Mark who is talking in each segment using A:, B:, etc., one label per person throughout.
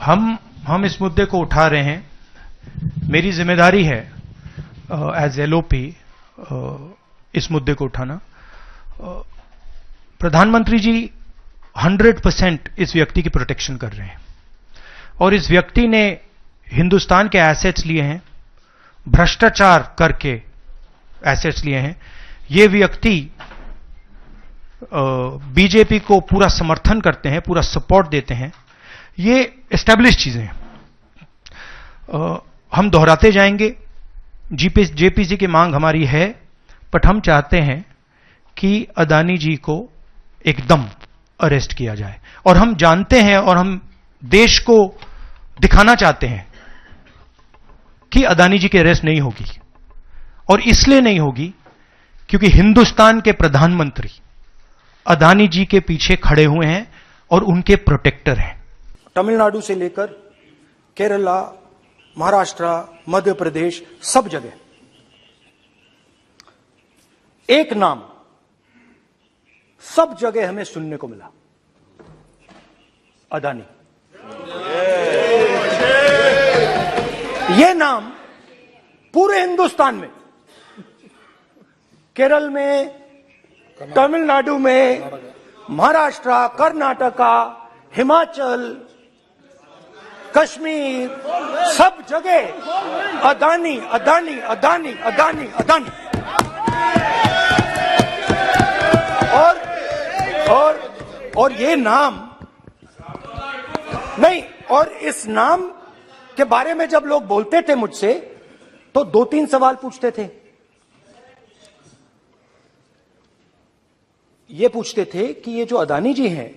A: हम इस मुद्दे को उठा रहे हैं। मेरी जिम्मेदारी है एज एलओपी इस मुद्दे को उठाना। प्रधानमंत्री जी 100% इस व्यक्ति की प्रोटेक्शन कर रहे हैं और इस व्यक्ति ने हिंदुस्तान के एसेट्स लिए हैं, भ्रष्टाचार करके एसेट्स लिए हैं। ये व्यक्ति बीजेपी को पूरा समर्थन करते हैं, पूरा सपोर्ट देते हैं। ये एस्टैब्लिश चीजें हैं, हम दोहराते जाएंगे। जेपीसी की मांग हमारी है, बट हम चाहते हैं कि अदानी जी को एकदम अरेस्ट किया जाए। और हम जानते हैं और हम देश को दिखाना चाहते हैं कि अदानी जी की अरेस्ट नहीं होगी, और इसलिए नहीं होगी क्योंकि हिंदुस्तान के प्रधानमंत्री अदानी जी के पीछे खड़े हुए हैं और उनके प्रोटेक्टर हैं।
B: तमिलनाडु से लेकर केरला, महाराष्ट्र, मध्य प्रदेश, सब जगह एक नाम सब जगह हमें सुनने को मिला, अदानी। ये नाम पूरे हिंदुस्तान में, केरल में, तमिलनाडु में, महाराष्ट्र, कर्नाटका, हिमाचल, कश्मीर, सब जगह अदानी अदानी अदानी अदानी अदानी। और ये नाम नहीं, और इस नाम के बारे में जब लोग बोलते थे मुझसे तो 2-3 सवाल पूछते थे। ये पूछते थे कि ये जो अदानी जी हैं,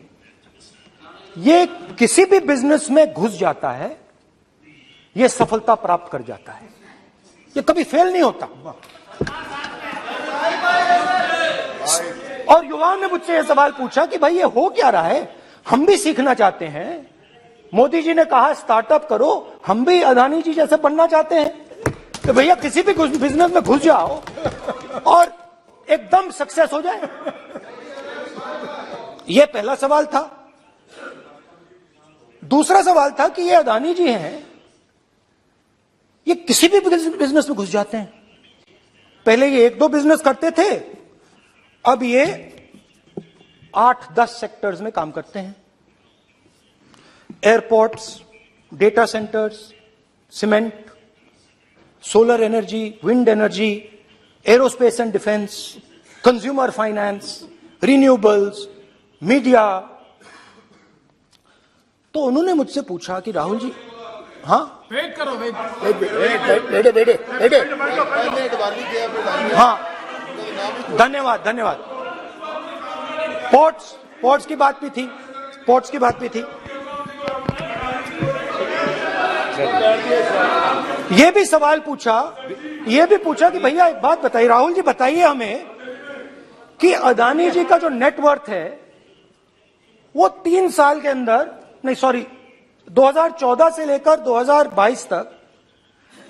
B: ये किसी भी बिजनेस में घुस जाता है, ये सफलता प्राप्त कर जाता है, ये कभी फेल नहीं होता। और युवाओं ने मुझसे यह सवाल पूछा कि भाई ये हो क्या रहा है, हम भी सीखना चाहते हैं। मोदी जी ने कहा स्टार्टअप करो, हम भी अदानी जी जैसे बनना चाहते हैं कि भैया किसी भी बिजनेस में घुस जाओ और एकदम सक्सेस हो जाए। यह पहला सवाल था। दूसरा सवाल था कि ये अदानी जी हैं, ये किसी भी बिजनेस में घुस जाते हैं। पहले ये 1-2 बिजनेस करते थे, अब ये 8-10 सेक्टर्स में काम करते हैं। Airports, data centres, cement, solar energy, wind energy, aerospace and defence, consumer finance, renewables, media. तो उन्होंने मुझसे पूछा कि राहुल जी, हाँ
C: वेट करो,
B: बेटे हाँ, धन्यवाद। पोर्ट्स की बात भी थी। ये भी सवाल पूछा, कि भैया एक बात बताइए, राहुल जी बताइए हमें कि अदानी जी का जो नेटवर्थ है वो 3 साल के अंदर, 2014 से लेकर 2022 तक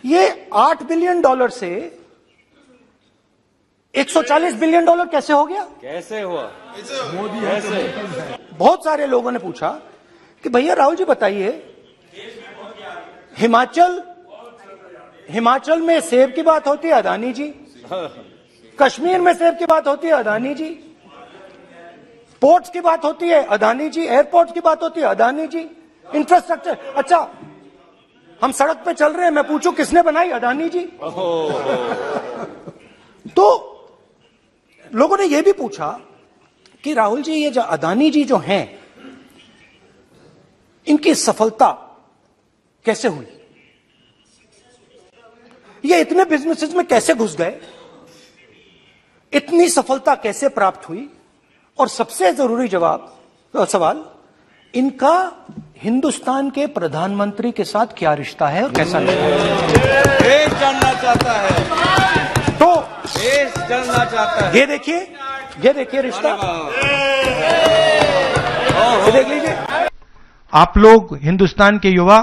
B: ये $8 बिलियन से $140 बिलियन कैसे हो गया?
C: कैसे हुआ?
B: मोदी कैसे? बहुत सारे लोगों ने पूछा कि भैया राहुल जी बताइए, हिमाचल में सेब की बात होती है, अदानी जी। कश्मीर में सेब की बात होती है, अदानी जी। पोर्ट्स की बात होती है, अदानी जी। एयरपोर्ट्स की बात होती है, अदानी जी। इंफ्रास्ट्रक्चर, अच्छा हम सड़क पे चल रहे हैं, मैं पूछूं किसने बनाई? अदानी जी। तो लोगों ने यह भी पूछा कि राहुल जी ये जो अदानी जी जो हैं, इनकी सफलता कैसे हुई? ये इतने बिजनेसेस में कैसे घुस गए? इतनी सफलता कैसे प्राप्त हुई? और सबसे जरूरी सवाल, इनका हिंदुस्तान के प्रधानमंत्री के साथ क्या रिश्ता है और कैसा रिश्ता है?
C: देश जानना चाहता है,
B: तो
C: देश जानना चाहता है।
B: ये देखिए रिश्ता, ये देख लीजिए।
A: आप लोग हिंदुस्तान के युवा,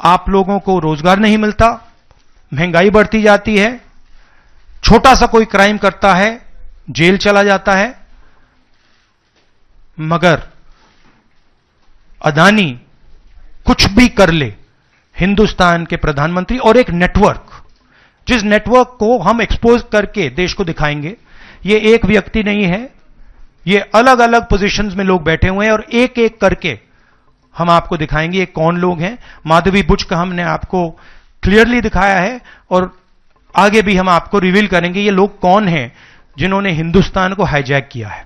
A: आप लोगों को रोजगार नहीं मिलता, महंगाई बढ़ती जाती है, छोटा सा कोई क्राइम करता है जेल चला जाता है, मगर अदानी कुछ भी कर ले हिंदुस्तान के प्रधानमंत्री, और एक नेटवर्क, जिस नेटवर्क को हम एक्सपोज करके देश को दिखाएंगे। ये एक व्यक्ति नहीं है, ये अलग अलग पोजीशंस में लोग बैठे हुए हैं और एक एक करके हम आपको दिखाएंगे ये कौन लोग हैं। माधवी बुच का हमने आपको क्लियरली दिखाया है और आगे भी हम आपको रिवील करेंगे ये लोग कौन हैं जिन्होंने हिंदुस्तान को हाईजैक किया है।